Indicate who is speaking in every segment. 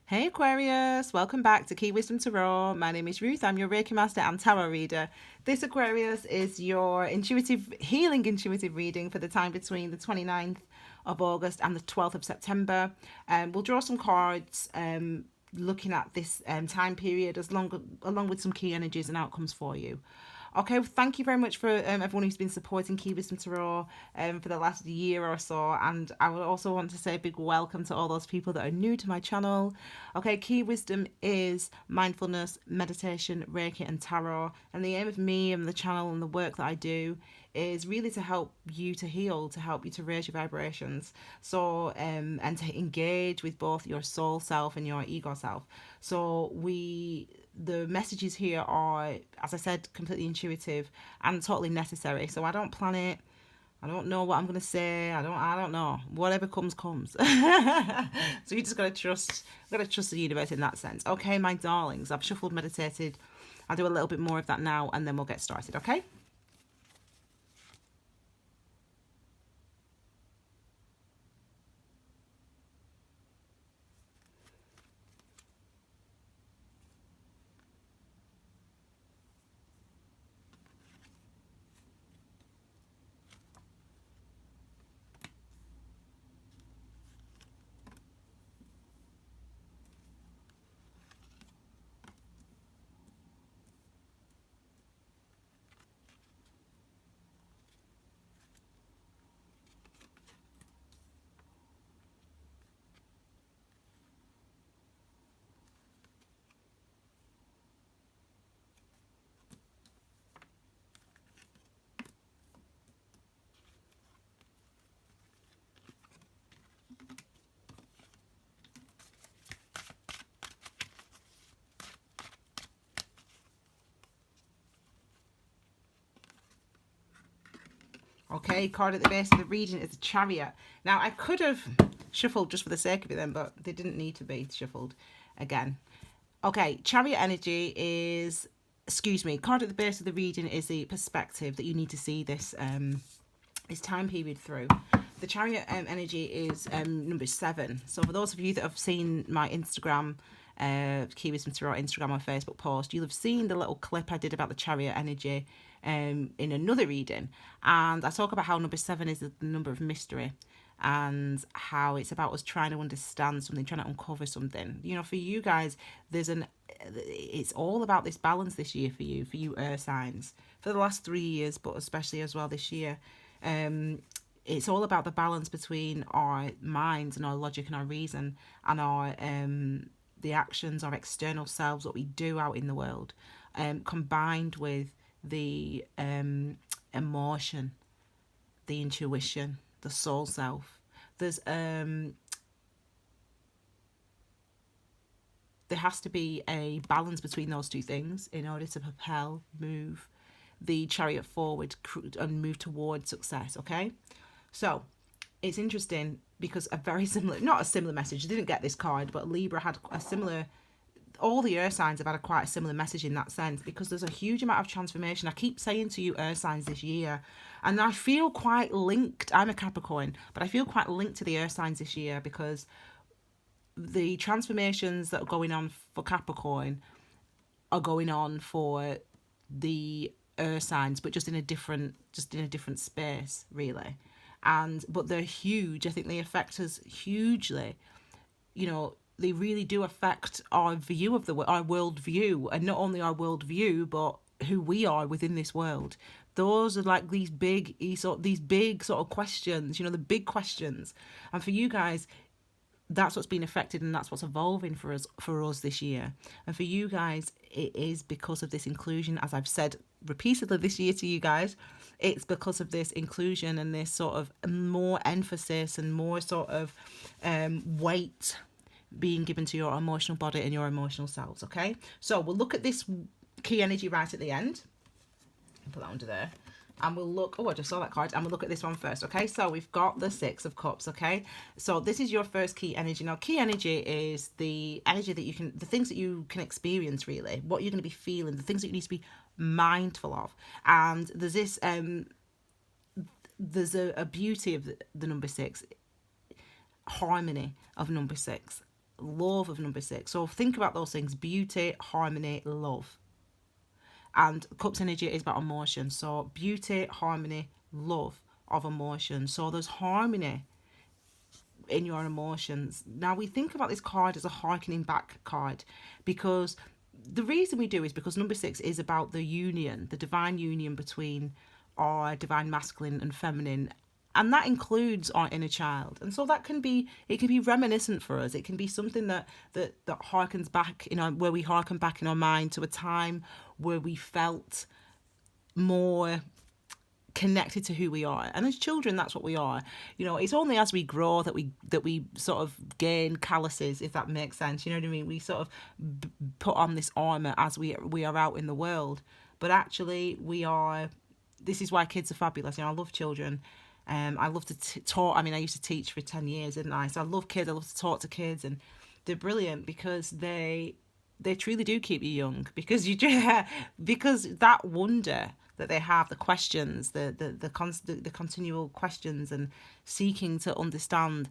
Speaker 1: Hey Aquarius, welcome back to Key Wisdom Tarot. My name is Ruth. I'm your Reiki Master and Tarot reader. This Aquarius is your intuitive reading for the time between the 29th of August and the 12th of September. We'll draw some cards looking at this time period along with some key energies and outcomes for you. Okay, well, thank you very much for everyone who's been supporting Key Wisdom Tarot for the last year or so. And I would also want to say a big welcome to all those people that are new to my channel. Okay, Key Wisdom is mindfulness, meditation, Reiki, and tarot. And the aim of me and the channel and the work that I do is really to help you to heal, to help you to raise your vibrations. So, and to engage with both your soul self and your ego self. So the messages here are, as I said, completely intuitive and totally necessary. So I don't plan it. I don't know what I'm gonna say. I don't know. Whatever comes. So you just gotta trust the universe in that sense. Okay, my darlings. I've shuffled, meditated. I'll do a little bit more of that now and then we'll get started, okay? Okay, card at the base of the reading is a Chariot. Now, I could have shuffled just for the sake of it then, but they didn't need to be shuffled again. Okay, Chariot energy is, card at the base of the reading is the perspective that you need to see this time period through. The Chariot energy is number 7. So for those of you that have seen my Instagram, Key Wisdom Tarot Instagram or Facebook post, you'll have seen the little clip I did about the Chariot energy in another reading. And I talk about how number 7 is the number of mystery and how it's about us trying to understand something, trying to uncover something. You know, for you guys, it's all about this balance this year for you earth signs, for the last 3 years, but especially as well this year. It's all about the balance between our minds and our logic and our reason and our the actions, our external selves, what we do out in the world, combined with the emotion, the intuition, the soul self. There has to be a balance between those two things in order to move the chariot forward and move towards success. Okay, so it's interesting because not a similar message. I didn't get this card, but Libra had a similar. All the earth signs have had quite a similar message in that sense, because there's a huge amount of transformation. I keep saying to you earth signs this year, and I feel quite linked. I'm a Capricorn, but I feel quite linked to the earth signs this year, because the transformations that are going on for Capricorn are going on for the earth signs, but just in a different space, really. But they're huge. I think they affect us hugely. You know, they really do affect our view of our world view, and not only our world view, but who we are within this world. Those are like these big sort of questions, you know, the big questions. And for you guys, that's what's been affected, and that's what's evolving for us this year. And for you guys, it is because of this inclusion, as I've said repeatedly this year to you guys. It's because of this inclusion and this sort of more emphasis and more sort of weight being given to your emotional body and your emotional selves. Okay, so we'll look at this key energy right at the end. Put that under there. And we'll look, I just saw that card, and we'll look at this one first. Okay, so we've got the 6 of Cups. Okay, so this is your first key energy. Now, key energy is the energy that the things that you can experience, really, what you're going to be feeling, the things that you need to be mindful of. And there's this there's a beauty of the number 6, harmony of number 6. love of number 6. So think about those things: beauty, harmony, love. And Cups energy is about emotion. So beauty, harmony, love of emotion. So there's harmony in your emotions. Now we think about this card as a harkening back card, because the reason we do is because number 6 is about the union, the divine union between our divine masculine and feminine, and that includes our inner child. And so that can be, it can be reminiscent for us. It can be something that harkens back, where we harken back in our mind to a time where we felt more connected to who we are. And as children, that's what we are. It's only as we grow that we sort of gain calluses, if that makes sense. You know what I mean? We sort of put on this armor as we are out in the world. But actually, this is why kids are fabulous. I love children. I love to talk. I mean, I used to teach for 10 years, didn't I? So I love kids. I love to talk to kids, and they're brilliant because they truly do keep you young, because because that wonder that they have, the questions, the continual questions and seeking to understand,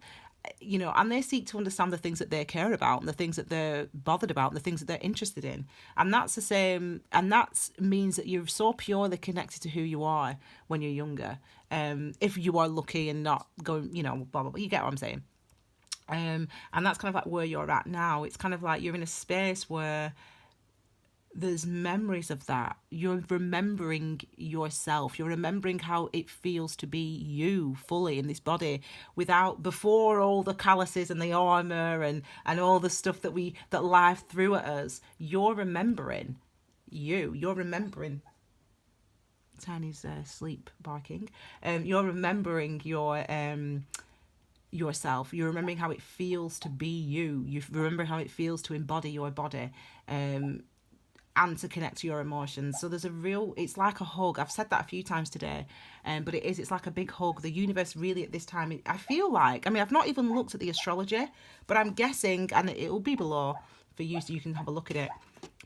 Speaker 1: and they seek to understand the things that they care about and the things that they're bothered about and the things that they're interested in. And that's the same, and that means that you're so purely connected to who you are when you're younger. If you are lucky and not going, blah, blah, blah, you get what I'm saying. And that's kind of like where you're at now. It's kind of like you're in a space where there's memories of that. You're remembering yourself. You're remembering how it feels to be you fully in this body, before all the calluses and the armor and all the stuff that life threw at us. You're remembering you. You're remembering Tiny's sleep barking. You're remembering yourself. You're remembering how it feels to be you. You remember how it feels to embody your body. And to connect to your emotions. So it's like a hug. I've said that a few times today, but it's like a big hug. The universe really at this time, I feel like, I've not even looked at the astrology, but I'm guessing, and it will be below for you so you can have a look at it,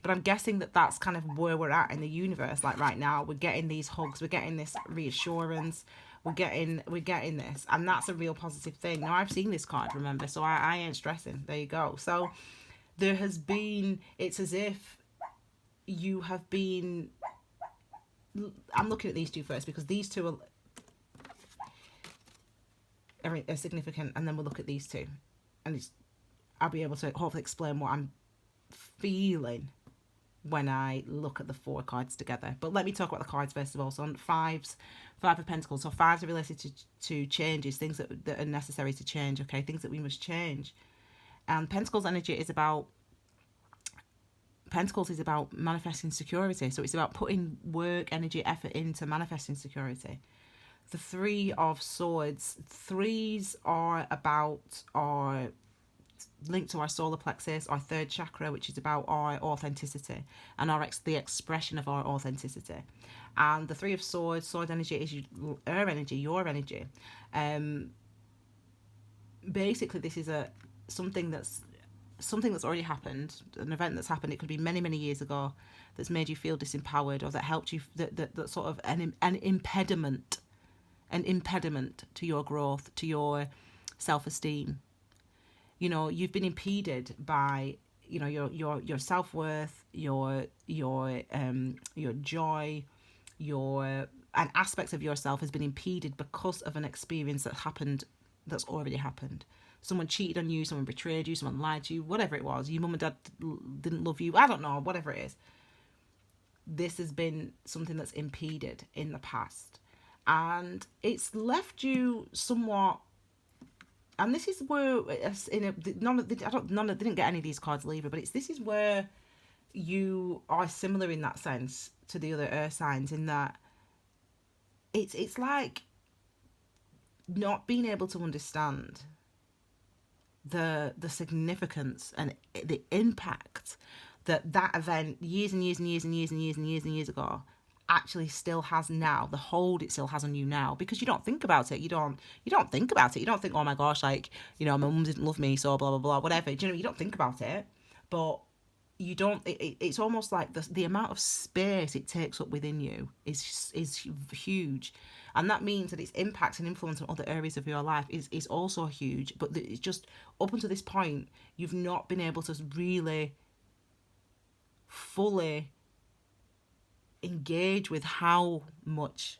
Speaker 1: but I'm guessing that that's kind of where we're at in the universe. Like right now, we're getting these hugs, we're getting this reassurance, we're getting this, and that's a real positive thing. Now, I've seen this card, remember, so I ain't stressing. There you go. So there has been, it's as if you have been, I'm looking at these two first because these two are significant, and then we'll look at these two, and I'll be able to hopefully explain what I'm feeling when I look at the 4 cards together. But let me talk about the cards first of all. So on 5 of Pentacles. So 5s are related to changes, things that are necessary to change, okay, things that we must change. And Pentacles energy is about manifesting security. So it's about putting work, energy, effort into manifesting security. The 3 of Swords. 3s are linked to our solar plexus, our 3rd chakra, which is about our authenticity and the expression of our authenticity. And the 3 of Swords, sword energy, is your energy. Basically, this is something that's already happened, an event that's happened. It could be many, many years ago, that's made you feel disempowered, or that helped you, that sort of an impediment to your growth, to your self-esteem. You've been impeded by, your self-worth, your joy, an aspect of yourself has been impeded because of an experience that's already happened. Someone cheated on you, someone betrayed you, someone lied to you, whatever it was. Your mum and dad didn't love you. I don't know, whatever it is. This has been something that's impeded in the past. And it's left you somewhat, and this is where, they didn't get any of these cards either, but this is where you are similar in that sense to the other earth signs, in that it's like not being able to understand the significance and the impact that event years and years and years and years and years and years and years ago actually still has now, the hold it still has on you now, because you don't think about it. You don't think about it. You don't think, oh my gosh, like, my mum didn't love me, so blah blah blah, whatever. You don't think about it, but you don't. It's almost like the amount of space it takes up within you is huge, And that means that its impact and influence on other areas of your life is also huge. But it's just up until this point, you've not been able to really fully engage with how much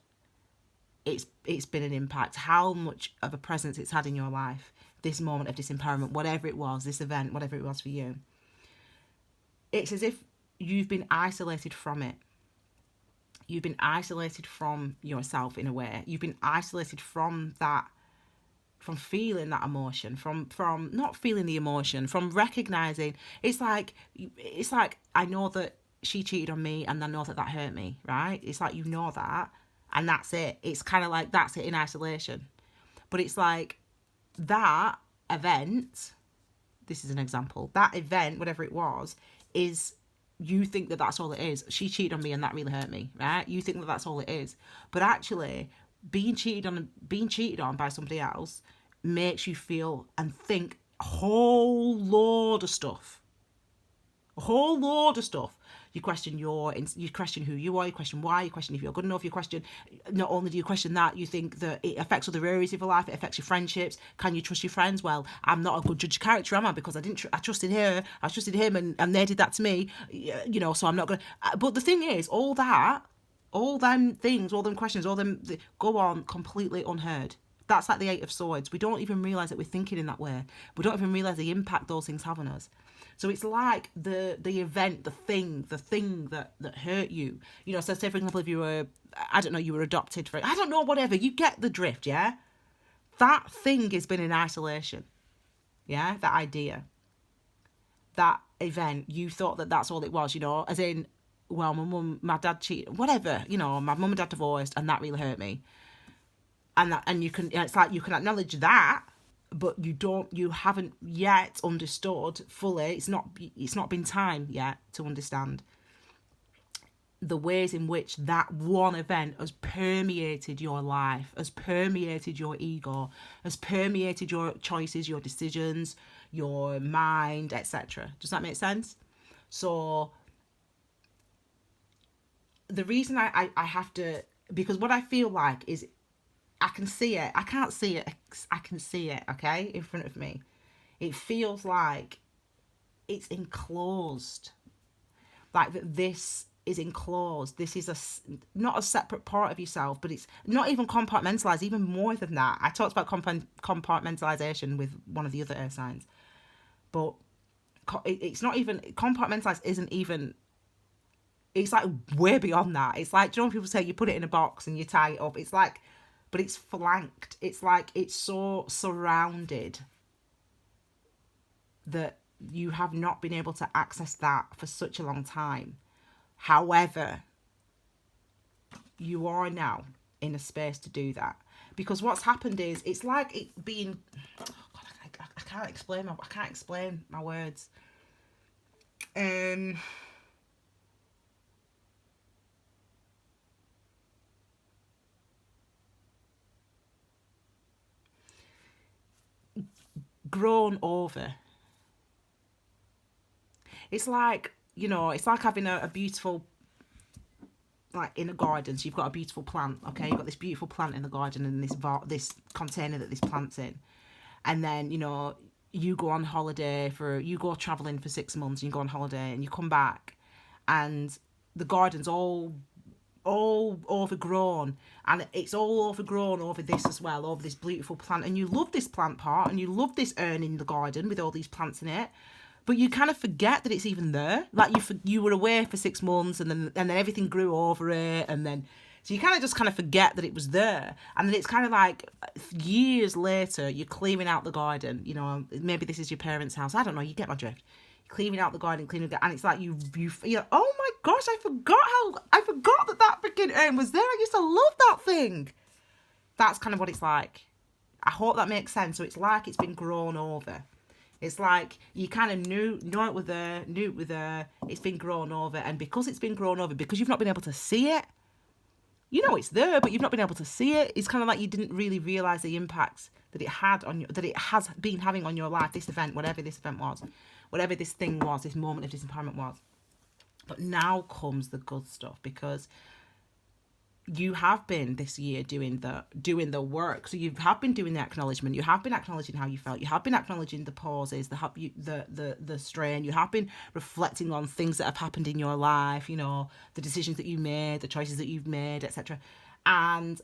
Speaker 1: it's been an impact, how much of a presence it's had in your life, this moment of disempowerment, whatever it was, this event, whatever it was for you. It's as if you've been isolated from it. You've been isolated from yourself in a way. You've been isolated from that, from feeling that emotion, from not feeling the emotion, from recognizing. It's like I know that she cheated on me, and I know that that hurt me, right? It's like, you know that, and that's it. It's kind of like, that's it in isolation. But it's like that event, this is an example, that event, whatever it was, is, you think that that's all it is. She cheated on me and that really hurt me, right? You think that that's all it is. But actually, being cheated on by somebody else makes you feel and think a whole load of stuff. A whole load of stuff. You question you question who you are, you question why, you question if you're good enough, you question, not only do you question that, you think that it affects other areas of your life, it affects your friendships. Can you trust your friends? Well, I'm not a good judge of character, am I? Because I trusted her, I trusted him, and they did that to me, so I'm not going to. But the thing is, all them things, all them questions, go on completely unheard. That's like the Eight of Swords. We don't even realise that we're thinking in that way. We don't even realise the impact those things have on us. So it's like the event, the thing that hurt you. So say, for example, if you were, I don't know, you were adopted for, I don't know, whatever. You get the drift, yeah? That thing has been in isolation, yeah? That idea. That event, you thought that that's all it was, as in, well, my dad cheated, whatever, my mum and dad divorced, and that really hurt me. And it's like, you can acknowledge that, but you haven't yet understood fully. It's not been time yet to understand the ways in which that one event has permeated your life, has permeated your ego, has permeated your choices, your decisions, your mind, etc. Does that make sense? So the reason I have to, because what I feel like is, I can see it. I can't see it. I can see it, okay, in front of me. It feels like it's enclosed. Like that this is enclosed. This is not a separate part of yourself, but it's not even compartmentalized, even more than that. I talked about compartmentalization with one of the other earth signs. But it's not even, compartmentalized isn't even, it's like way beyond that. It's like, do you know when people say you put it in a box and you tie it up? It's like, but it's flanked. It's like, it's so surrounded that you have not been able to access that for such a long time. However, you are now in a space to do that. Because what's happened is, it's like it being, oh God, I can't explain my words. Grown over. It's like, it's like having a beautiful, like in a garden. So you've got a beautiful plant, okay? You've got this beautiful plant in the garden, and this container that this plant's in. And then, you go on holiday you go traveling for 6 months, and you go on holiday, and you come back, and the garden's all overgrown, and it's all overgrown over this as well, over this beautiful plant, and you love this plant part, and you love this urn in the garden with all these plants in it, but you kind of forget that it's even there. Like you were away for 6 months, and then everything grew over it, and then so you kind of forget that it was there, and then it's kind of like years later you're clearing out the garden. Maybe this is your parents' house, I don't know, you get my drift. Cleaning out the garden, and it's like you feel, oh my gosh, I forgot that freaking urn was there. I used to love that thing. That's kind of what it's like. I hope that makes sense. So it's like it's been grown over. It's like you kind of knew it was there, it's been grown over, and because it's been grown over, because you've not been able to see it, it's there, but you've not been able to see it. It's kind of like you didn't really realise the impacts that it has been having on your life, this event, whatever this event was. Whatever this thing was, this moment of disempowerment was. But now comes the good stuff, because you have been this year doing the work. So you have been doing the acknowledgement. You have been acknowledging how you felt. You have been acknowledging the pauses, the strain. You have been reflecting on things that have happened in your life. You know, the decisions that you made, the choices that you've made, etc. And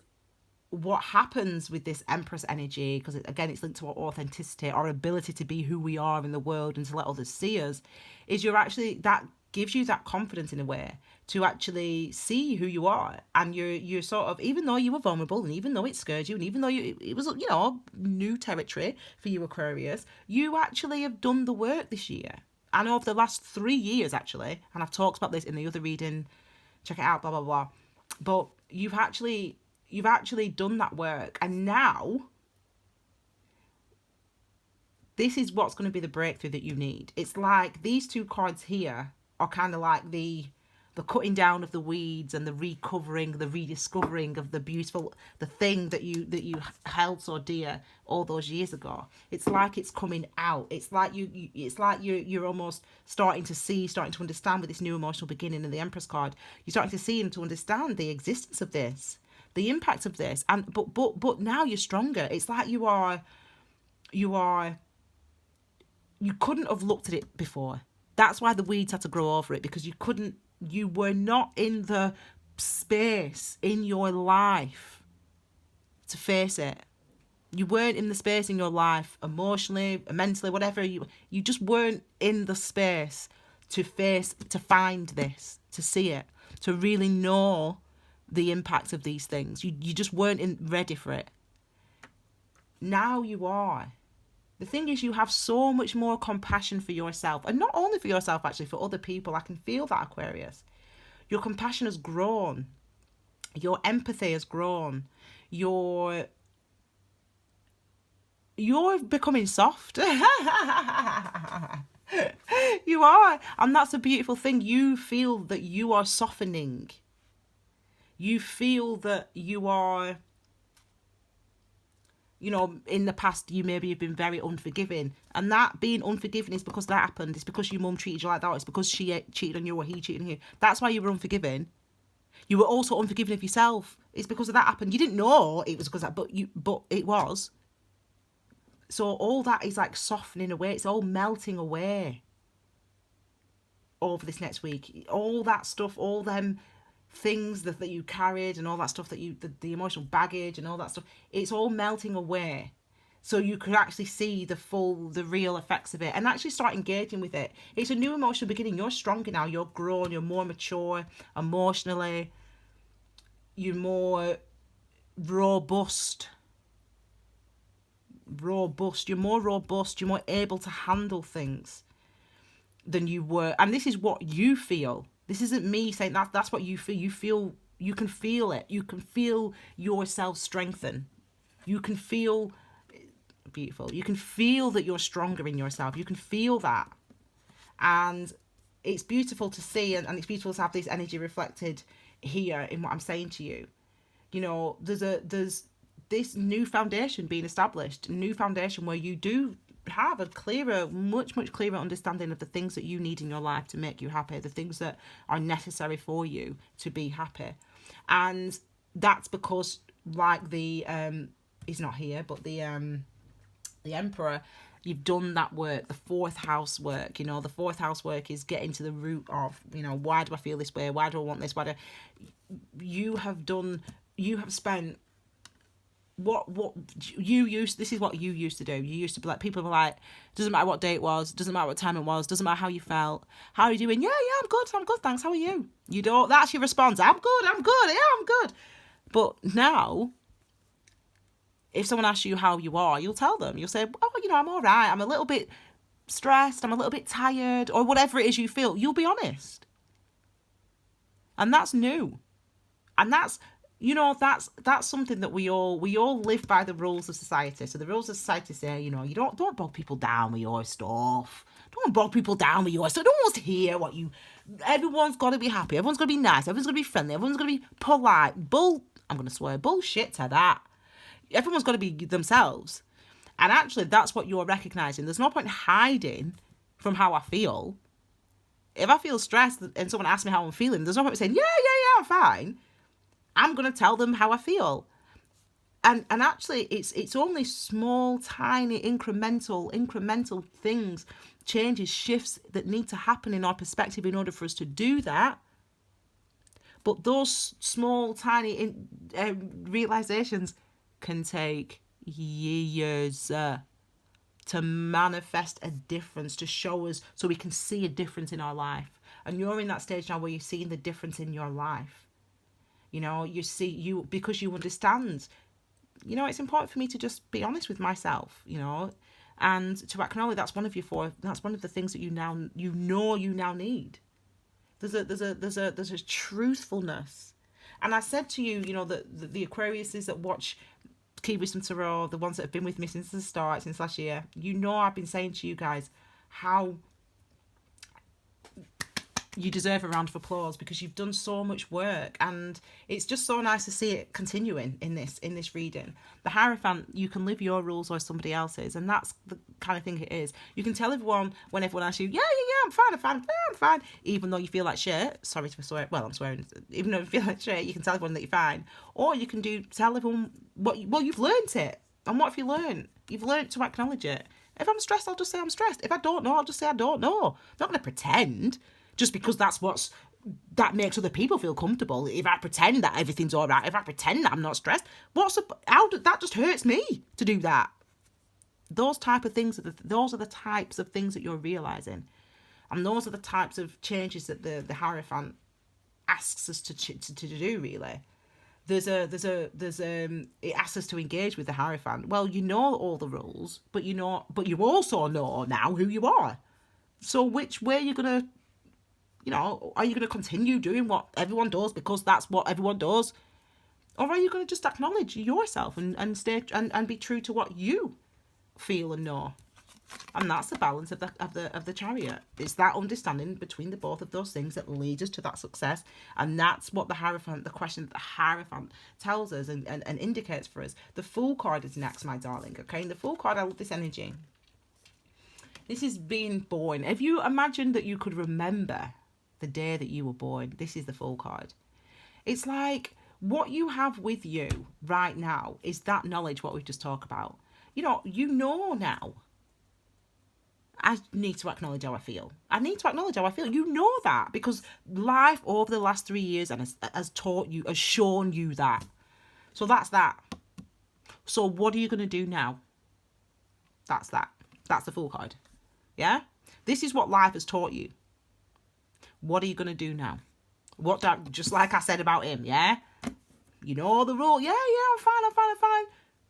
Speaker 1: what happens with this Empress energy, because again it's linked to our authenticity, our ability to be who we are in the world and to let others see us, is that gives you that confidence in a way to actually see who you are. And you're sort of, even though you were vulnerable, and even though it scared you, and even though it was, you know, new territory for you Aquarius, you actually have done the work this year, and over the last 3 years actually, and I've talked about this in the other reading, check it out, blah blah blah. But you've actually done that work, and now this is what's going to be the breakthrough that you need. It's like these two cards here are kind of like the cutting down of the weeds and the recovering, the rediscovering of the beautiful, the thing that you held so dear all those years ago. It's like it's coming out. It's like you're almost starting to understand with this new emotional beginning in the Empress card. You're starting to see and to understand the existence of this, the impact of this, and but now you're stronger. It's like you couldn't have looked at it before. That's why the weeds had to grow over it, because you were not in the space in your life to face it. You weren't in the space in your life emotionally, mentally, whatever. You just weren't in the space to find this, to see it, to really know the impact of these things. You just weren't ready for it. Now you are. The thing is, you have so much more compassion for yourself, and not only for yourself, actually, for other people. I can feel that, Aquarius. Your compassion has grown. Your empathy has grown. You're becoming soft. You are. And that's a beautiful thing. You feel that you are softening. You feel that you are, you know, in the past you maybe have been very unforgiving, and that being unforgiving is because that happened. It's because your mum treated you like that. It's because she cheated on you, or he cheated on you. That's why you were unforgiving. You were also unforgiving of yourself. It's because of that happened. You didn't know it was because of that, but it was. So all that is like softening away. It's all melting away over this next week. All that stuff, all them things that you carried, and all that stuff that the emotional baggage and all that stuff, it's all melting away, so you could actually see the real effects of it and actually start engaging with it. It's a new emotional beginning. You're stronger now. You're grown. You're more mature emotionally. You're more robust. You're more robust. You're more able to handle things than you were. And this is what you feel. This isn't me saying that's what you feel. You can feel it. You can feel yourself strengthen. You can feel beautiful. You can feel that you're stronger in yourself. You can feel that. And it's beautiful to see, and it's beautiful to have this energy reflected here in what I'm saying to you. You know, there's this new foundation being established, a new foundation where you do have a clearer, much clearer understanding of the things that you need in your life to make you happy, the things that are necessary for you to be happy. And that's because, like he's not here, but the Emperor, you've done that work, the fourth house work. You know, the fourth house work is getting to the root of, you know, why do I feel this way? Why do I want this? You have spent this is what you used to do. You used to be like, people were like, doesn't matter what day it was, doesn't matter what time it was, doesn't matter how you felt, how are you doing? Yeah, I'm good, thanks, how are you? You don't, that's your response. I'm good, yeah, I'm good. But now, if someone asks you how you are, you'll tell them. You'll say, oh, you know, I'm all right, I'm a little bit stressed, I'm a little bit tired, or whatever it is you feel. You'll be honest. And that's new. And that's, you know, that's something that we all live by the rules of society. So the rules of society say, you know, you don't bog people down with your stuff. Don't bog people down with your stuff. Don't want to hear what you. Everyone's got to be happy. Everyone's got to be nice. Everyone's got to be friendly. Everyone's got to be polite. I'm going to swear bullshit to that. Everyone's got to be themselves. And actually, that's what you're recognizing. There's no point hiding from how I feel. If I feel stressed and someone asks me how I'm feeling, there's no point saying, yeah, I'm fine. I'm going to tell them how I feel. And actually, it's only small, tiny, incremental things, changes, shifts that need to happen in our perspective in order for us to do that. But those small, tiny realizations can take years to manifest a difference, to show us, so we can see a difference in our life. And you're in that stage now where you're seeing the difference in your life. You know, because you understand. You know, it's important for me to just be honest with myself, you know, and to acknowledge that's one of the things that you now need. There's a truthfulness. And I said to you, you know, that the Aquariuses that watch Key Wisdom Tarot, the ones that have been with me since the start, since last year, you know, I've been saying to you guys how you deserve a round of applause, because you've done so much work, and it's just so nice to see it continuing in this reading. The Hierophant, you can live your rules or somebody else's, and that's the kind of thing it is. You can tell everyone, when everyone asks you, yeah, I'm fine, even though you feel like shit. Sorry to swear. Well, I'm swearing. Even though you feel like shit, you can tell everyone that you're fine. Or you can tell everyone you've learnt it. And what have you learned? You've learnt to acknowledge it. If I'm stressed, I'll just say I'm stressed. If I don't know, I'll just say I don't know. I'm not going to pretend. Just because that makes other people feel comfortable. If I pretend that everything's all right, if I pretend that I'm not stressed, that just hurts me to do that. Those type of things, those are the types of things that you're realizing, and those are the types of changes that the Hierophant asks us to do. Really, it asks us to engage with the Hierophant. Well, you know all the rules, but you also know now who you are. So which way you're gonna? You know, are you going to continue doing what everyone does because that's what everyone does? Or are you going to just acknowledge yourself and stay and be true to what you feel and know? And that's the balance of the Chariot. It's that understanding between the both of those things that leads us to that success. And that's what the question that the Hierophant tells us and indicates for us. The Fool card is next, my darling. Okay, and the Fool card, I love this energy. This is being born. If you imagine that you could remember the day that you were born, this is the Fool card. It's like what you have with you right now is that knowledge, what we've just talked about. You know now. I need to acknowledge how I feel. You know that because life over the last 3 years has taught you, has shown you that. So that's that. So what are you going to do now? That's that. That's the Fool card. Yeah? This is what life has taught you. What are you going to do now? Just like I said about him, yeah? You know the rule. Yeah, I'm fine.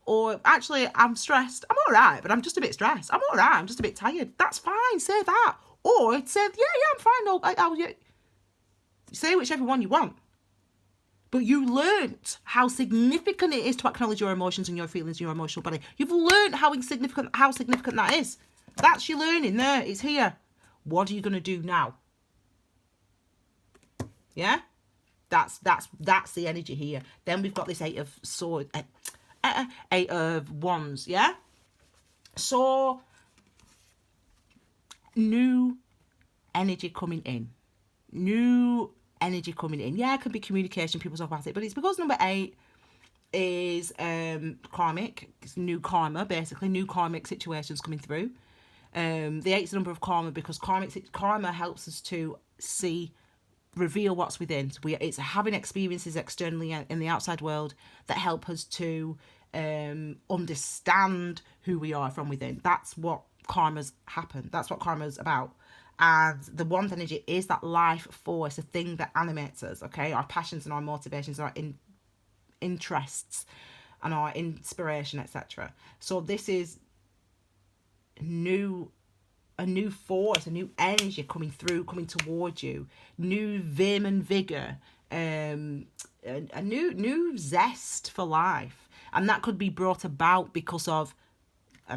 Speaker 1: Or actually, I'm stressed. I'm all right, but I'm just a bit stressed. I'm all right. I'm just a bit tired. That's fine. Say that. Or say, yeah, I'm fine. No, say whichever one you want. But you learnt how significant it is to acknowledge your emotions and your feelings, your emotional body. You've learnt how significant that is. That's your learning there. It's here. What are you going to do now? Yeah, that's the energy here. Then we've got this Eight of Wands. Yeah, so new energy coming in. Yeah, it could be communication. People talk about it, but it's because number 8 is karmic. It's new karma, basically new karmic situations coming through. The 8's the number of karma because karma helps us to reveal what's within. So it's having experiences externally in the outside world that help us to understand who we are from within. That's what karma's happen. That's what karma's about. And the Wand energy is that life force, a thing that animates us. Okay, our passions and our motivations, our interests, and our inspiration, etc. So this is a new force, a new energy coming towards you, new vim and vigor, a new zest for life, and that could be brought about because of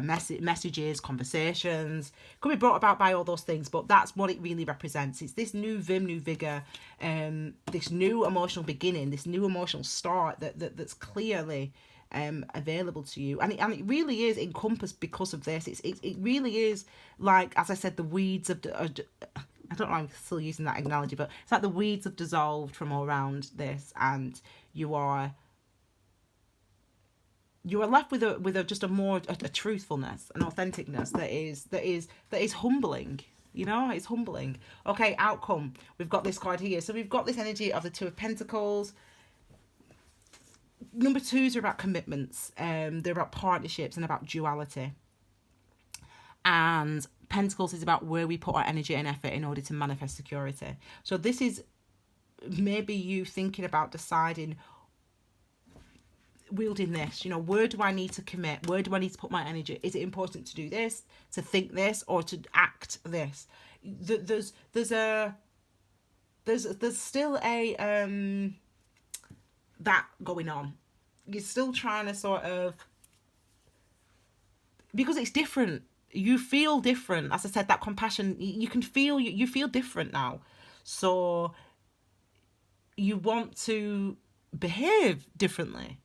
Speaker 1: messages, conversations. Could be brought about by all those things, but that's what it really represents. It's this new vim, new vigor, this new emotional beginning, this new emotional start that's clearly available to you, and it really is encompassed because of this. It really is, like as I said, the weeds of I don't know why I'm still using that analogy, but it's like the weeds have dissolved from all around this, and you are left with just a more a truthfulness, an authenticness that is humbling. You know, it's humbling. Okay, outcome. We've got this card here. So we've got this energy of the Two of Pentacles. Number twos are about commitments. They're about partnerships and about duality. And Pentacles is about where we put our energy and effort in order to manifest security. So this is maybe you thinking about deciding, wielding this, you know, where do I need to commit? Where do I need to put my energy? Is it important to do this, to think this, or to act this? There's still a that going on. You're still trying to sort of, because it's different. You feel different. As I said, that compassion, you can feel, you feel different now. So you want to behave differently.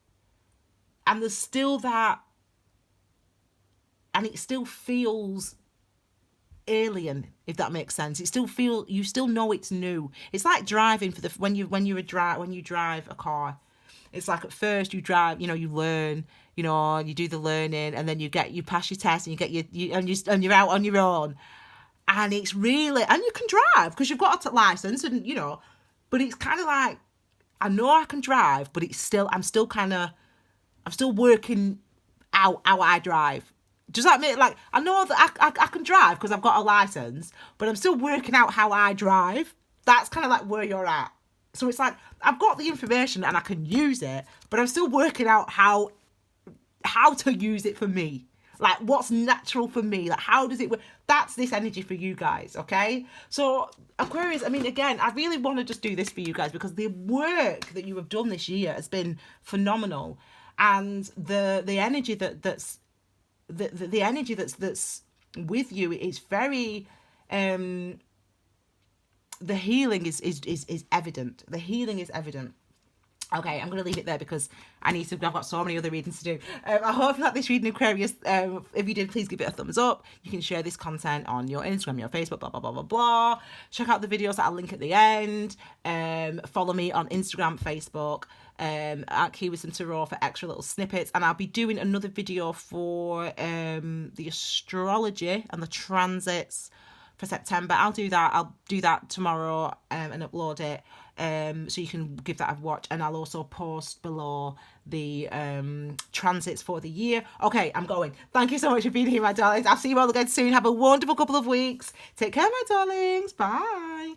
Speaker 1: And there's still that, and it still feels alien, if that makes sense. It still feel, you still know it's new. It's like driving for the, when you drive a car. It's like at first you drive, you know, you learn, you know, you do the learning, and then you pass your test, and you get and you're out on your own, and it's really, and you can drive because you've got a license, and you know, but it's kind of like, I know I can drive, but it's still, I'm still working out how I drive. Does that mean, like, I know that I can drive because I've got a license, but I'm still working out how I drive. That's kind of like where you're at. So it's like, I've got the information and I can use it, but I'm still working out how to use it for me. Like, what's natural for me? Like, how does it work? That's this energy for you guys, okay? So, Aquarius, I mean, again, I really want to just do this for you guys because the work that you have done this year has been phenomenal. And the energy that's the energy that's with you is very the healing is evident. The healing is evident. Okay, I'm going to leave it there because I've got so many other readings to do. I hope that this reading, Aquarius, if you did, please give it a thumbs up. You can share this content on your Instagram, your Facebook, blah, blah, blah, blah, blah. Check out the videos that I'll link at the end. Follow me on Instagram, Facebook, at Key Wisdom Tarot for extra little snippets. And I'll be doing another video for the astrology and the transits for September. I'll do that tomorrow and upload it. So you can give that a watch, and I'll also post below the transits for the year. Okay, I'm going. Thank you so much for being here, my darlings. I'll see you all again soon. Have a wonderful couple of weeks. Take care, my darlings. Bye.